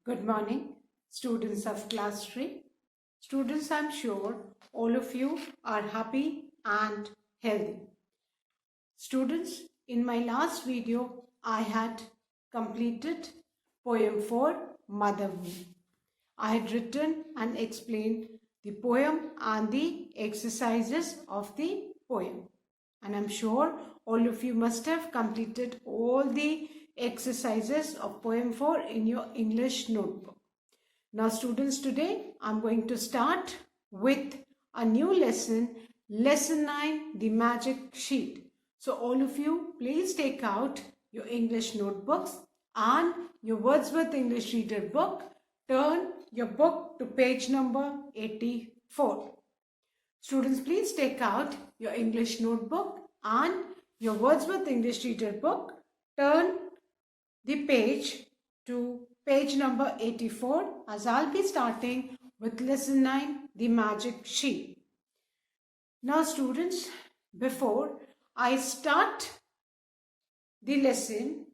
Good morning, students of class 3. Students, I'm sure all of you are happy and healthy. Students, in my last video, I had completed poem 4, Mother Moon. I had written and explained the poem and the exercises of the poem. And I'm sure all of you must have completed all the exercises of poem 4 in your English notebook. Now students, today I'm going to start with a new lesson, lesson 9, the magic sheet. So all of you, please take out your English notebooks and your Wordsworth English Reader book. Turn your book to page number 84. Students, please take out your English notebook and your Wordsworth English Reader book. Turn the page to page number 84, as I'll be starting with lesson 9, the magic sheet. Now students, before I start the lesson,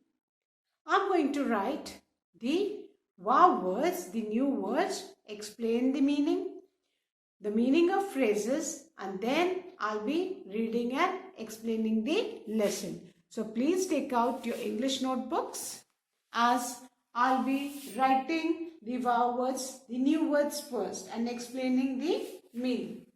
I'm going to write the wow words, the new words, explain the meaning of phrases, and then I'll be reading and explaining the lesson. So please take out your English notebooks, as I'll be writing the wow words, the new words first, and explaining the meaning.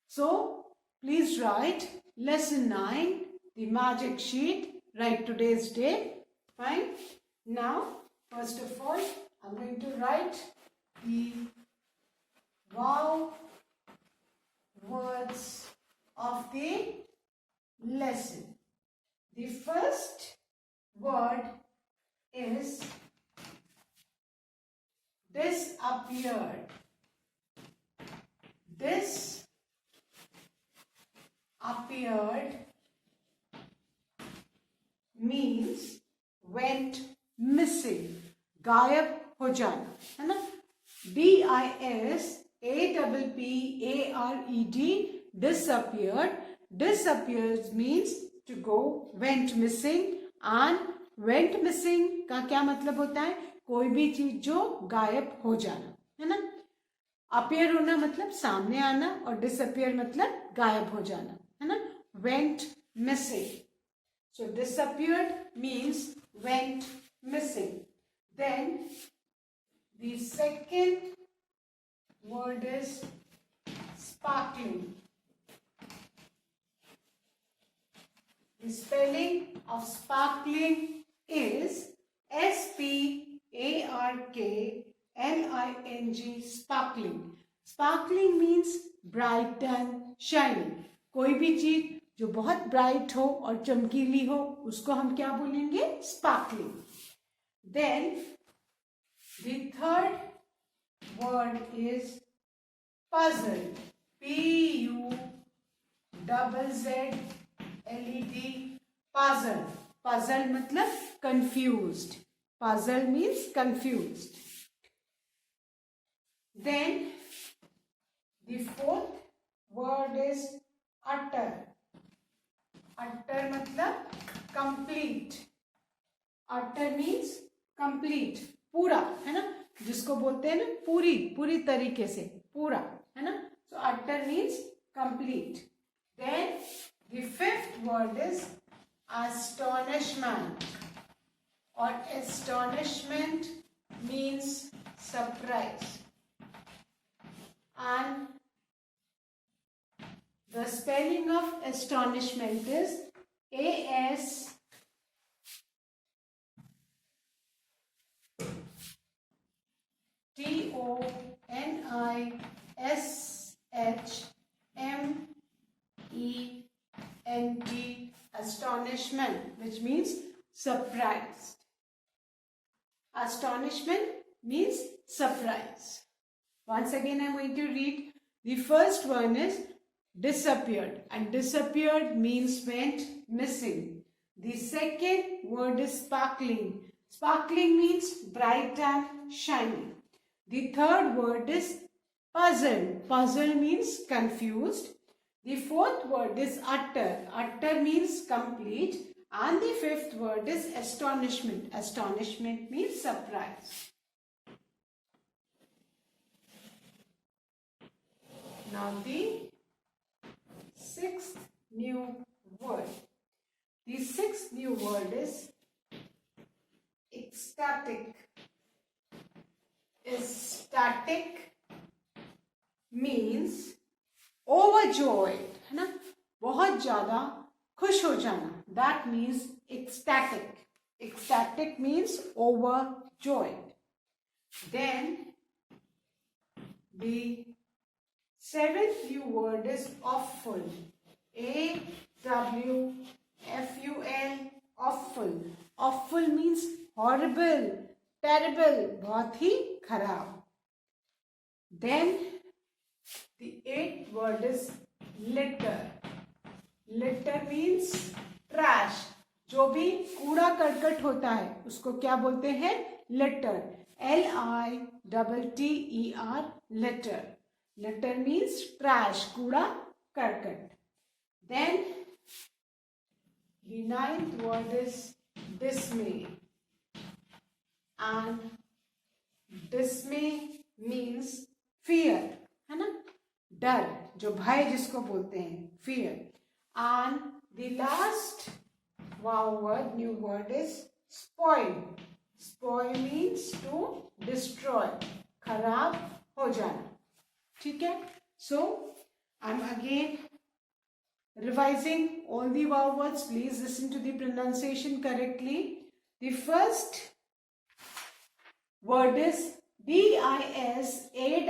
So please write lesson 9, the magic sheet. Write today's date. Fine. Now, first of all, I'm going to write the wow words of the lesson. The first word is disappeared. Disappeared means went missing, गायब हो जाना, है ना? DISAPPEARED, disappeared. Disappears means to go, went missing, and went missing का क्या मतलब होता है? कोई भी चीज जो गायब हो जाना, है ना? अपीयर होना मतलब सामने आना, और डिसअपियर मतलब गायब हो जाना, है ना? Went missing. So disappeared means went missing. Then the second word is sparkling. The spelling of sparkling is SPARKLING. Sparkling. Sparkling means bright and shining. कोई भी चीज जो बहुत ब्राइट हो और चमकीली हो, उसको हम क्या बोलेंगे? Sparkling. Then the third word is puzzled. PUZZLED. puzzled. puzzled मतलब confused. puzzled means confused. Then the fourth word is utter. utter मतलब complete. utter means complete, पूरा, है ना? जिसको बोलते हैं ना पूरी तरीके से, पूरा, है ना? So utter means complete. Then the fifth word is astonishment, or astonishment means surprise. And the spelling of astonishment is ASTONISHMENT, astonishment, which means surprised. Astonishment means surprise. Once again, I'm going to read. The first one is disappeared, and disappeared means went missing. The second word is sparkling. Sparkling means bright and shiny. The third word is puzzled. Puzzled means confused. The fourth word is utter. Utter means complete. And the fifth word is astonishment. Astonishment means surprise. now the sixth new word. The sixth new word is ecstatic. Ecstatic means overjoyed, है ना, बहुत ज्यादा खुश हो जाना. That means ecstatic. Ecstatic means overjoyed. Then the seventh new word is awful. A-W-F-U-L. Awful. Awful means horrible, terrible, बहुत ही खराब. Then the eighth word is litter. Litter means trash. जो भी कूड़ा करकट होता है उसको क्या बोलते हैं? Litter. L-I-T-T-E-R. Litter. Litter means trash, कूड़ा करकट. Then the ninth word is dismay. And dismay means fear, है ना, डर, जो भय जिसको बोलते हैं, fear. And the last word, new word is spoil. Spoil means to destroy, खराब हो जाना. ठीक है? So I'm again revising all the vowel words. Please listen to the pronunciation correctly. The first word is D-I-S-A-P-P-E-A-R-E-D,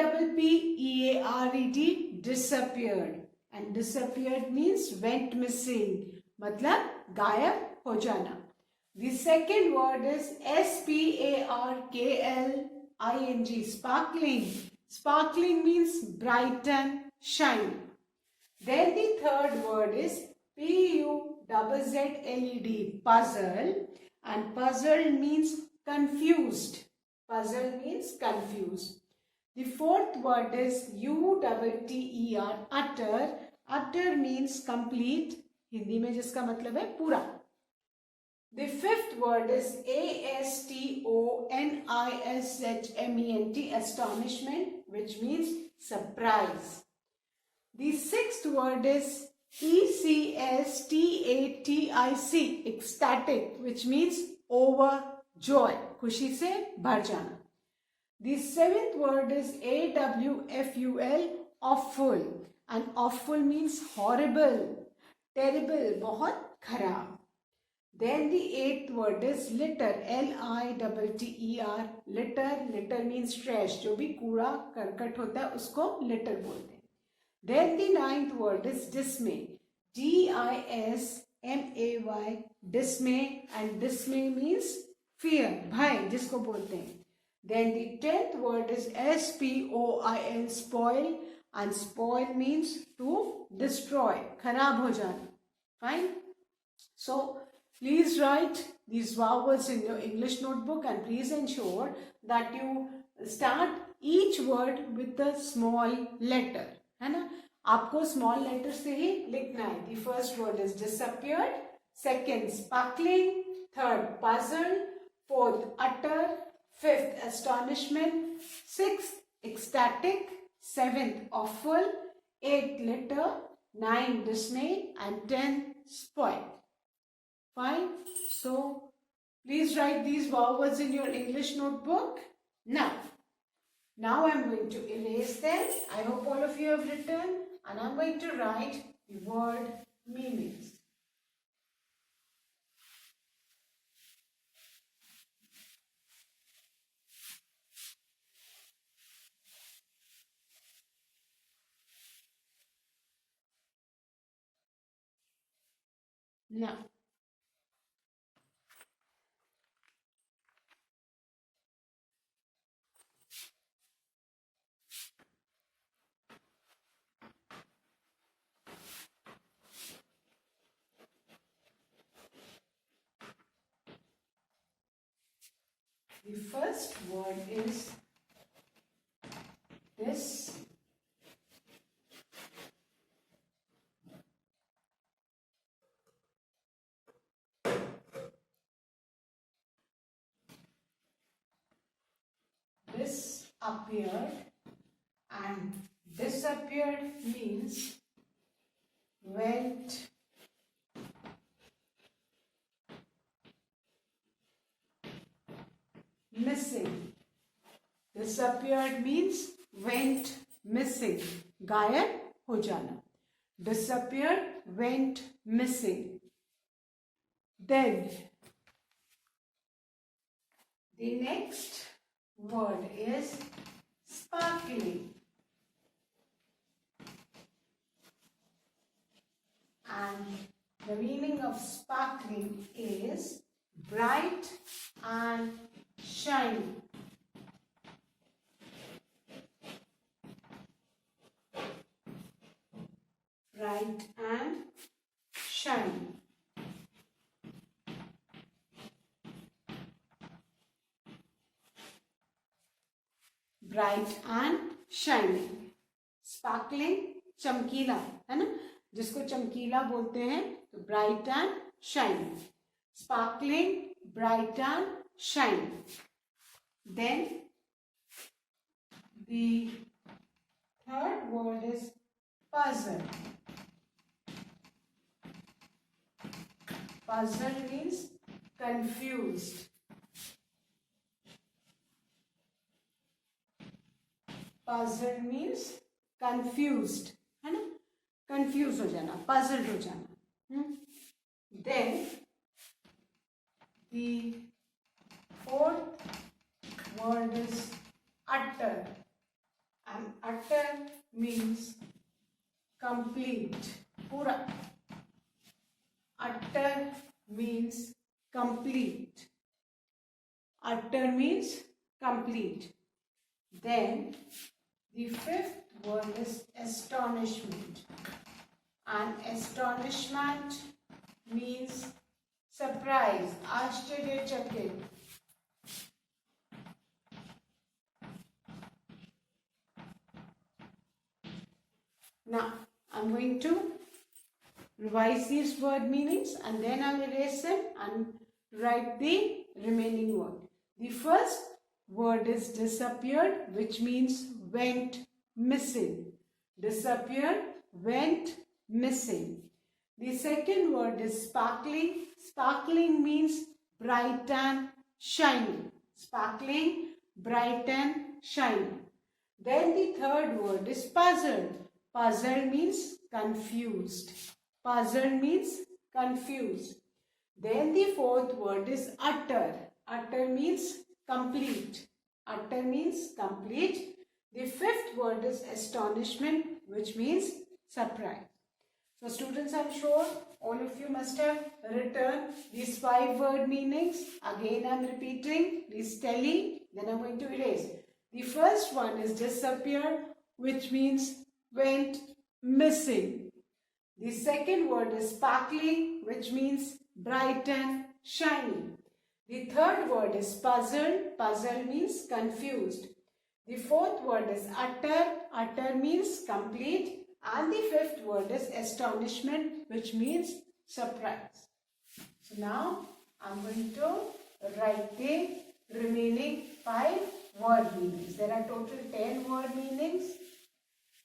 disappeared. And disappeared means went missing, मतलब गायब हो जाना. The second word is S-P-A-R-K-L-I-N-G, sparkling. Sparkling means brighten, shine. Then the third word is P-U-Z-Z-L-E-D, puzzle. And puzzle means confused. Puzzle means confused. The fourth word is U-T-T-E-R, utter. Utter means complete. Hindi में जिसका मतलब है पूरा. The fifth word is A-S-T-O-N-I-S-H-M-E-N-T, astonishment, which means surprise. The sixth word is E-C-S-T-A-T-I-C, ecstatic, which means overjoy, खुशी से भर जाना. The seventh word is A-W-F-U-L, awful. And awful means horrible, terrible, बहुत खराब. Then the eighth word is litter, L-I-T-T-E-R, litter. Litter means trash, जो भी कूड़ा करकट होता है उसको litter बोलते हैं. Then the ninth word is dismay, D-I-S-M-A-Y, dismay. And dismay means fear, भय जिसको बोलते हैं. Then the 10th word is S-P-O-I-L, spoil. And spoil means to destroy, खराब हो जाना. Fine? So please write these vowels in your English notebook and please ensure that you start each word with a small letter. है ना? आपको small letter से ही लिखना है. The first word is disappeared, second sparkling, third puzzle, fourth utter, fifth astonishment, sixth ecstatic, seventh awful, eighth litter, 9 dismay, and 10 spoil. Fine. So please write these vowels in your English notebook. Now I'm going to erase them. I hope all of you have written, and I'm going to write the word meanings. Now, the first word is this. This appeared, and Disappeared means went missing. Disappeared means went missing. गायब हो जाना. Disappeared, went missing. Then the next word is sparkling. And the meaning of sparkling is bright and shiny. Bright and shiny. Bright and shiny. Sparkling, चमकीला, है ना, जिसको चमकीला बोलते हैं, तो bright and shiny. Sparkling, bright and shiny. Then the third word is puzzle. Puzzle means confused. Puzzle means confused, है ना, confused हो जाना, puzzled हो जाना. Then the fourth word is utter, and utter means complete, पूरा. Utter means complete. Utter means complete. Then the fifth word is astonishment, and astonishment means surprise, आश्चर्यचकित. Now I'm going to revise these word meanings and then I'll erase them and write the remaining word. The first word is disappeared, which means went missing. Disappeared, went missing. The second word is sparkling. Sparkling means bright and shiny. Sparkling, bright and shiny. Then the third word is puzzled. Puzzled means confused. Puzzled means confused. Then the fourth word is utter. Utter means complete. Utter means complete. The fifth word is astonishment, which means surprise. So students, I'm sure all of you must have written these 5 word meanings. Again, I'm repeating. Please tally. Then I'm going to erase. The first one is disappear, which means went missing. The second word is sparkling, which means bright and shiny. The third word is puzzled. Puzzled means confused. The fourth word is utter. Utter means complete. And the fifth word is astonishment, which means surprise. So now I'm going to write the remaining 5 word meanings. There are total 10 word meanings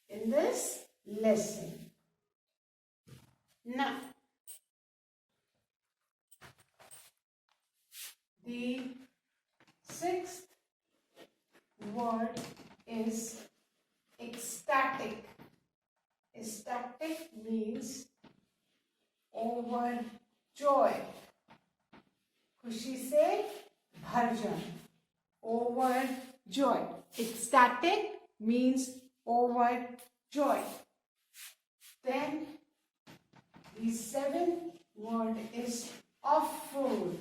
in this lesson. Now, the 6th word is ecstatic. Ecstatic means overjoyed. खुशी से भर जाना. Overjoyed. Ecstatic means overjoyed. Then the 7th word is awful.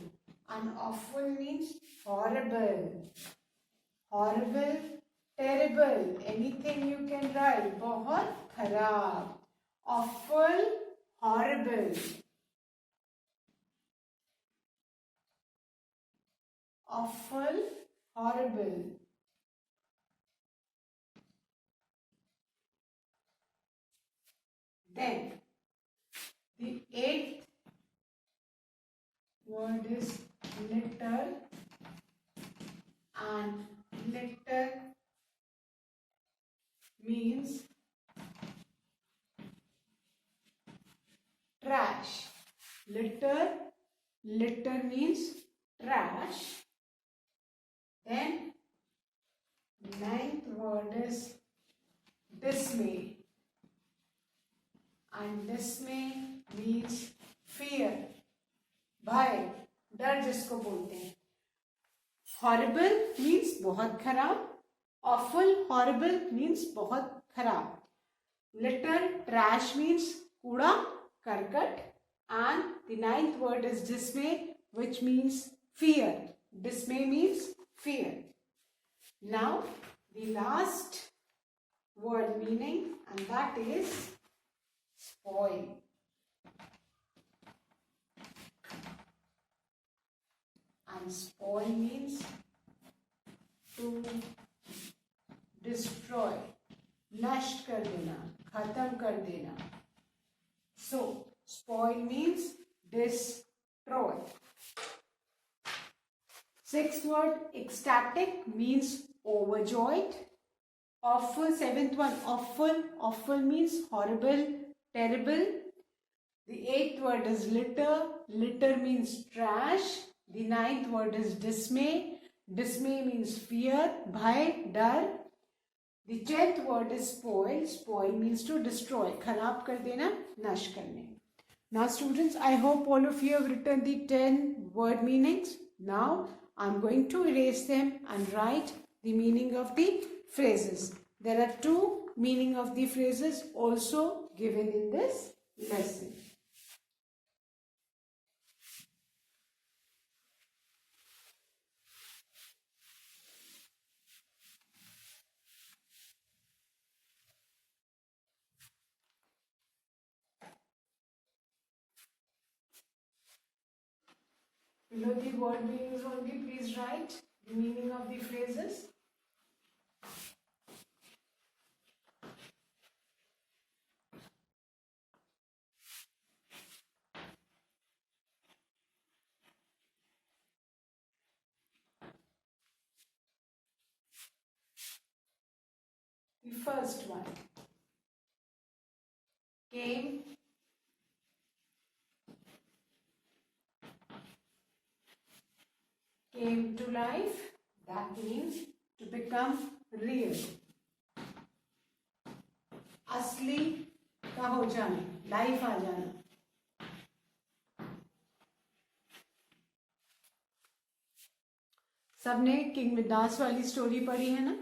And awful means horrible. Horrible, terrible. Anything you can write. बहुत खराब. Awful, horrible. Awful, horrible. Then the 8th word is litter, and litter means trash. Litter, litter means trash. Then ninth word is dismay. And dismay means fear. भय, डर जिसको बोलते हैं. Horrible means बहुत खराब. Awful, horrible means बहुत खराब. Litter, trash means कूड़ा, करकट. And the ninth word is dismay, which means fear. Dismay means fear. Now, the last word meaning, and that is spoil. And spoil means to destroy, नष्ट कर देना, खत्म कर देना. So, spoil means destroy. Sixth word, ecstatic means overjoyed. Awful, seventh one, awful. Awful means horrible, terrible. The eighth word is litter. Litter means trash. The ninth word is dismay. Dismay means fear, bhai, dar. The 10th word is spoil. Spoil means to destroy, kharab kar dena, nash karne. Now students, I hope all of you have written the 10 word meanings. Now I'm going to erase them and write the meaning of the phrases. There are 2 meaning of the phrases also given in this lesson. Below the word meanings only, please write the meaning of the phrases. The first one, came to life. That means to become real. असली का हो जाना, life आ जाना. सबने king Midas वाली story पढ़ी है ना.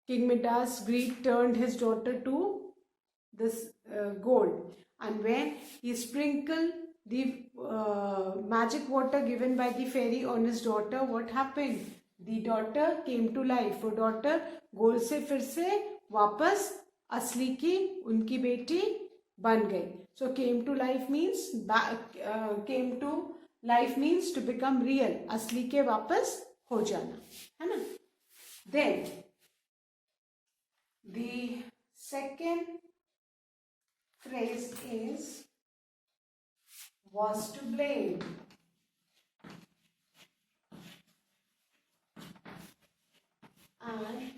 King Midas greed turned his daughter to this gold, and when he sprinkled the magic water given by the fairy on his daughter, what happened? The daughter came to life. वो daughter gold से फिर से वापस असली की उनकी बेटी बन गई. So came to life means came to life means to become real. असली के वापस हो जाना, है ना. Then the second phrase is was to blame. And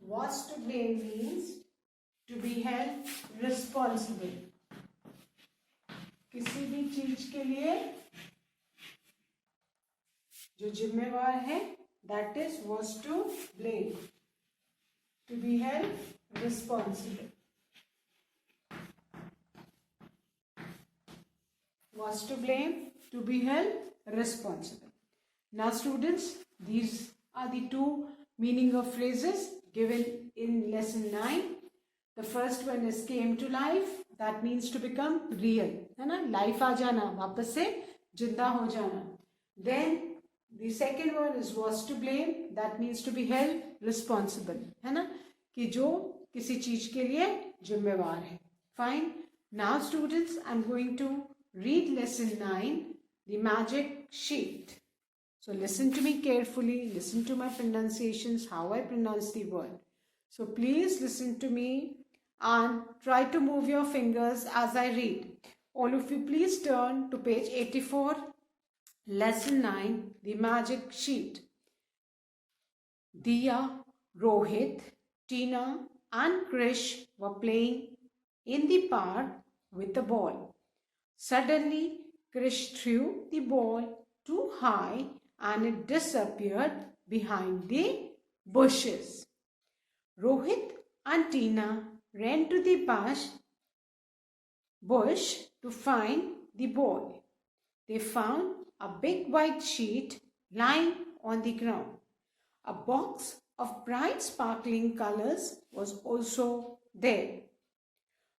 was to blame means to be held responsible. किसी भी चीज के लिए जो जिम्मेवार है, that is was to blame. To be held responsible. Was to blame, to be held responsible. Now students, these are the 2 meaning of phrases given in lesson 9. The first one is came to life. That means to become real, है ना. Life आ जाना, वापस से जिंदा हो जाना. Then the second one is was to blame. That means to be held responsible, है ना, कि जो किसी चीज के लिए जिम्मेवार है. Fine. Now students, I'm going to read lesson 9, the magic sheet. So listen to me carefully, listen to my pronunciations, how I pronounce the word. So please listen to me and try to move your fingers as I read. All of you please turn to page 84, lesson 9, the magic sheet. Diya, Rohit, Tina and Krish were playing in the park with the ball. Suddenly, Krish threw the ball too high and it disappeared behind the bushes. Rohit and Tina ran to the bush to find the ball. They found a big white sheet lying on the ground. A box of bright sparkling colors was also there.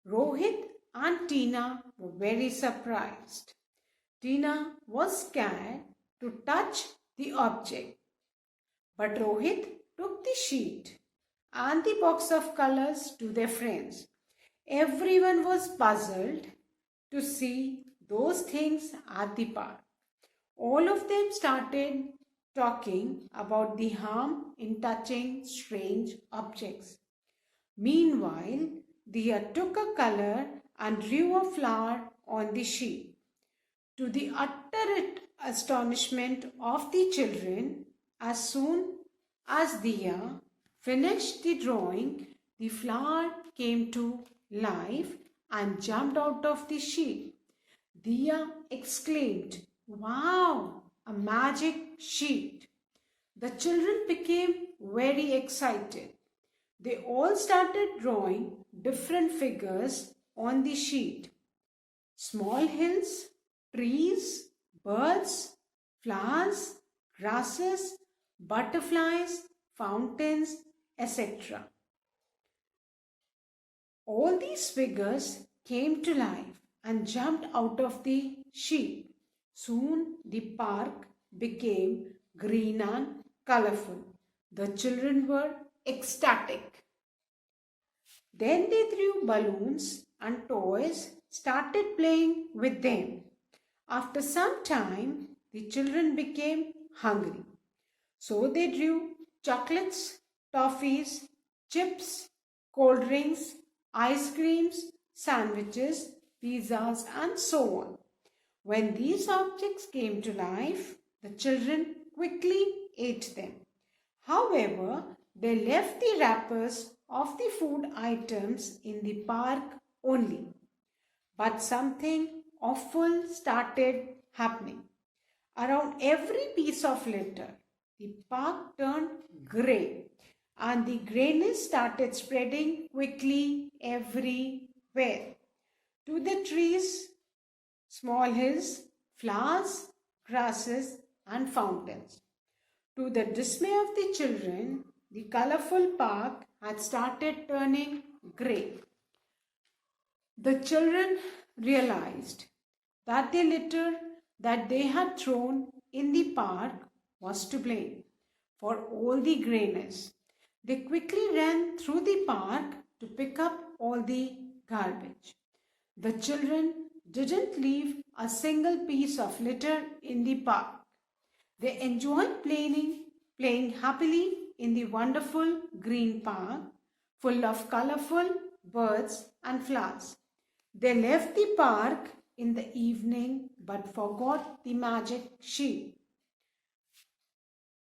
Rohit and Tina were very surprised. Tina was scared to touch the object, but Rohit took the sheet and the box of colors to their friends. Everyone was puzzled to see those things at the park. All of them started talking about the harm in touching strange objects. Meanwhile, Dia took a color and drew a flower on the sheet. To the utter astonishment of the children, as soon as Dia finished the drawing, the flower came to life and jumped out of the sheet. Dia exclaimed, "Wow, a magic sheet!" The children became very excited. They all started drawing different figures on the sheet. Small hills, trees, birds, flowers, grasses, butterflies, fountains, etc. All these figures came to life and jumped out of the sheet. Soon the park became green and colorful. The children were ecstatic. Then they threw balloons and toys, started playing with them. After some time, the children became hungry. So they drew chocolates, toffees, chips, cold drinks, ice creams, sandwiches, pizzas, and so on. When these objects came to life, the children quickly ate them. However, they left the wrappers of the food items in the park only. But something awful started happening. Around every piece of litter, the park turned grey and the greyness started spreading quickly everywhere. To the trees, small hills, flowers, grasses, and fountains. To the dismay of the children, the colorful park had started turning grey. The children realized that the litter that they had thrown in the park was to blame for all the greyness. They quickly ran through the park to pick up all the garbage. The children didn't leave a single piece of litter in the park. They enjoyed playing happily in the wonderful green park full of colorful birds and flowers. They left the park in the evening but forgot the magic sheet.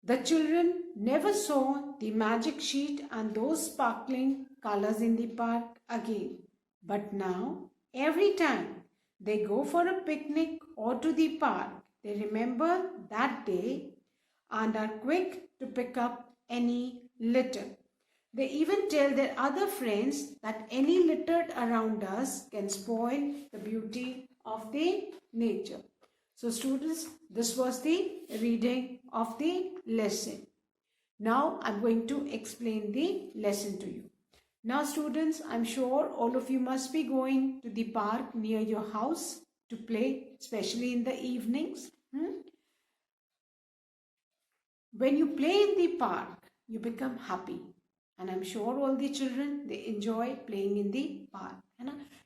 The children never saw the magic sheet and those sparkling colors in the park again. But now, every time they go for a picnic or to the park, they remember that day and are quick to pick up any litter. They even tell their other friends that any litter around us can spoil the beauty of the nature. So students, this was the reading of the lesson. Now I'm going to explain the lesson to you. Now students, I'm sure all of you must be going to the park near your house to play, especially in the evenings. When you play in the park, you become happy. And I'm sure all the children, they enjoy playing in the park.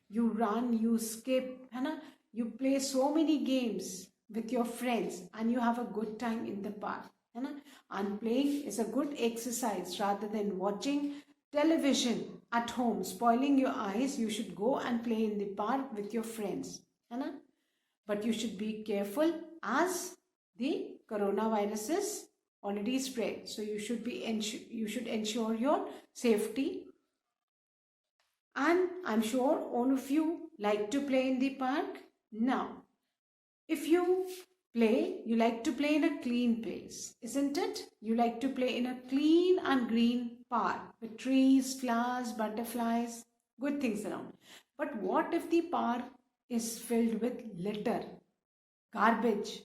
You run, you skip, you play so many games with your friends and you have a good time in the park. And playing is a good exercise rather than watching television at home, spoiling your eyes. You should go and play in the park with your friends. But you should be careful as the coronavirus is already spread. So you should ensure your safety And I'm sure all of you like to play in the park. Now, if you play, you like to play in a clean place, isn't it? You like to play in a clean and green park with trees, flowers, butterflies, good things around. But what if the park is filled with litter, garbage?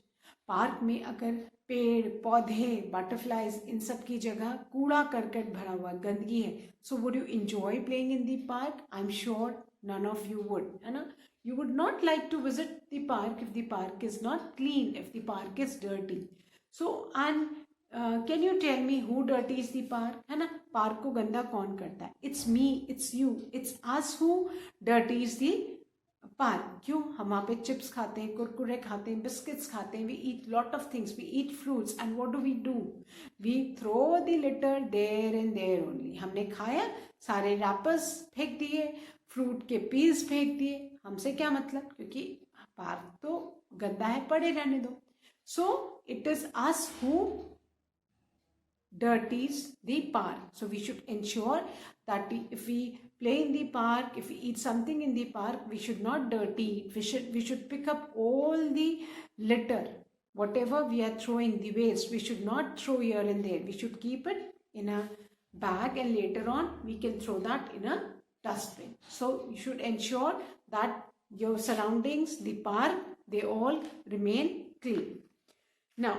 Park में अगर पेड़ पौधे butterflies in सब की जगह कूड़ा करकट भरा हुआ गंदगी है, so would you enjoy playing in the park? I am sure none of you would, है ना? You would not like to visit the park if the park is not clean, if the park is dirty. So and can you tell me who dirties the park? है ना? Park को गंदा कौन करता है? It's me, it's you, it's us who dirties the park. क्यों? हम वहाँ पे चिप्स खाते हैं, कुरकुरे खाते हैं, बिस्किट्स खाते हैं, we eat lot of things, we eat fruits, and what do? We throw the litter there and there only. हमने खाया, सारे रैपर्स फेंक दिए, फ्रूट के पीस फेंक दिए. हमसे क्या मतलब? क्योंकि पार्क तो गंदा है, पड़े रहने दो. So it is us who dirties the park. So we should ensure that if we play in the park, if we eat something in the park, we should not dirty it. We should pick up all the litter, whatever we are throwing, the waste, we should not throw here and there. We should keep it in a bag, and later on we can throw that in a dustbin. So you should ensure that your surroundings, the park, they all remain clean. Now,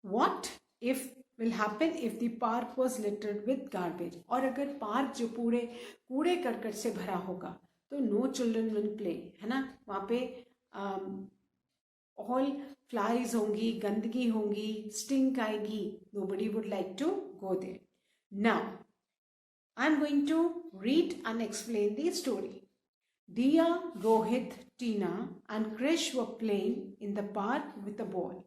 what if will happen if the park was littered with garbage? और अगर park जो पूरे कूड़े करकट से भरा होगा तो no children will play, है ना? वहाँ पे all flies होंगी, गंदगी होंगी, stink आएगी. Nobody would like to go there. Now, I'm going to read and explain the story. Diya, Rohit, Tina and Krish were playing in the park with a ball.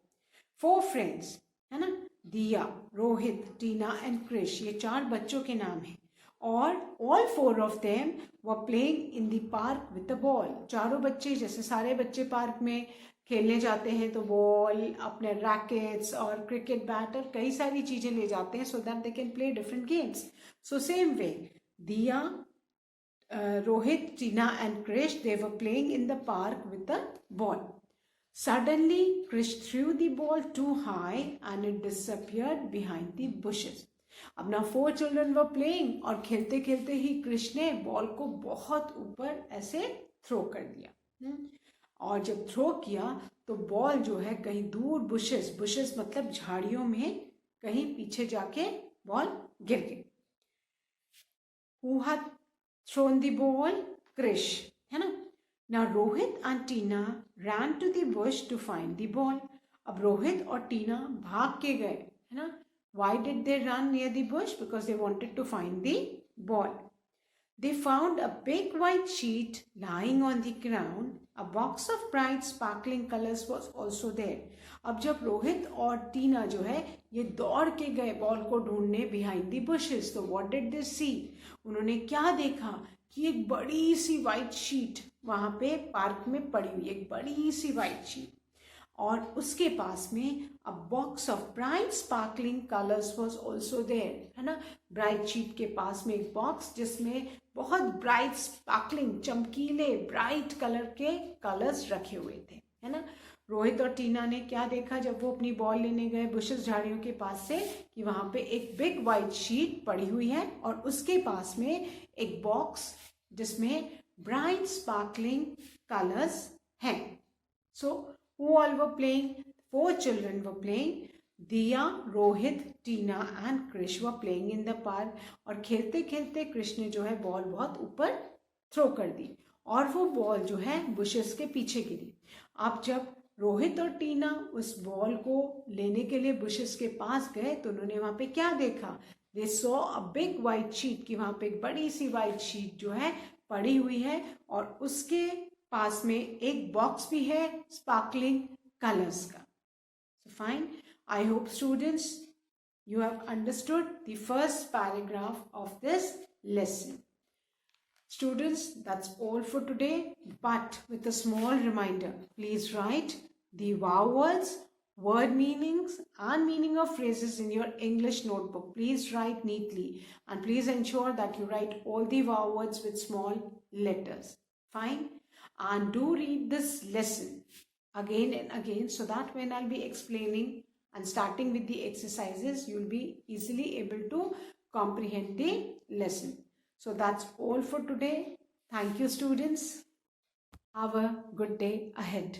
4 friends, है ना? दिया, Rohit, Tina and Krrish, ये 4 बच्चों के नाम हैं. और all 4 of them were playing in the park with a ball. चारों बच्चे, जैसे सारे बच्चे पार्क में खेलने जाते हैं तो बॉल, अपने रैकेट्स और क्रिकेट बैट और कई सारी चीजें ले जाते हैं, so that they can play different games. So same way, Diya, Rohit, Tina and Krish, they were playing in the park with a ball. Suddenly, Krish threw the ball too high and it disappeared behind the bushes. अब ना 4 children were playing और खेलते खेलते ही कृष ने ball को बहुत ऊपर ऐसे थ्रो कर दिया. और जब थ्रो किया तो बॉल जो है कहीं दूर बुशेस मतलब झाड़ियों में कहीं पीछे जाके बॉल गिर गई. Who had thrown the ball? Krish, है ना? Now Rohit and Tina ran to the bush to find the ball. अब रोहित और टीना भाग के गए, है ना? Why did they run near the bush? Because they wanted to find the ball. They found a big white sheet lying on the ground. A box of bright sparkling colors was also there. अब जब रोहित और टीना जो है ये दौड़ के गए ball को ढूंढने behind the bushes, तो what did they see? उन्होंने क्या देखा कि एक बड़ी सी व्हाइट शीट वहां पे पार्क में पड़ी हुई, एक बड़ी सी व्हाइट शीट, और उसके पास में a box of bright sparkling colours was also there, है ना? ब्राइट शीट के पास में एक बॉक्स जिसमें बहुत ब्राइट स्पार्कलिंग, चमकीले ब्राइट कलर के कलर्स रखे हुए थे, है ना? रोहित और टीना ने क्या देखा जब वो अपनी बॉल लेने गए बुशेस झाड़ियों के पास से, कि वहां पे एक बिग व्हाइट शीट पड़ी हुई है और उसके पास में एक बॉक्स जिसमें bright sparkling colors हैं. So who all were playing? 4 children were playing. Diya, Rohit, Tina and Krish were playing in the park. और खेलते खेलते कृष ने जो है बॉल बहुत ऊपर थ्रो कर दी और वो बॉल जो है बुशेस के पीछे गिरी. अब जब रोहित और टीना उस बॉल को लेने के लिए बुशेस के पास गए तो उन्होंने वहां पे क्या देखा? They saw a big white sheet, कि वहां पे एक बड़ी सी व्हाइट शीट जो है पड़ी हुई है और उसके पास में एक बॉक्स भी है स्पार्कलिंग कलर्स का. Fine. I hope students you have understood the first paragraph of this lesson. Students, that's all for today, but with a small reminder, please write the wow words word meanings and meaning of phrases in your English notebook. Please write neatly and please ensure that you write all the wow words with small letters. Fine? And do read this lesson again and again so that when I'll be explaining and starting with the exercises, you'll be easily able to comprehend the lesson. So that's all for today. Thank you, students. Have a good day ahead.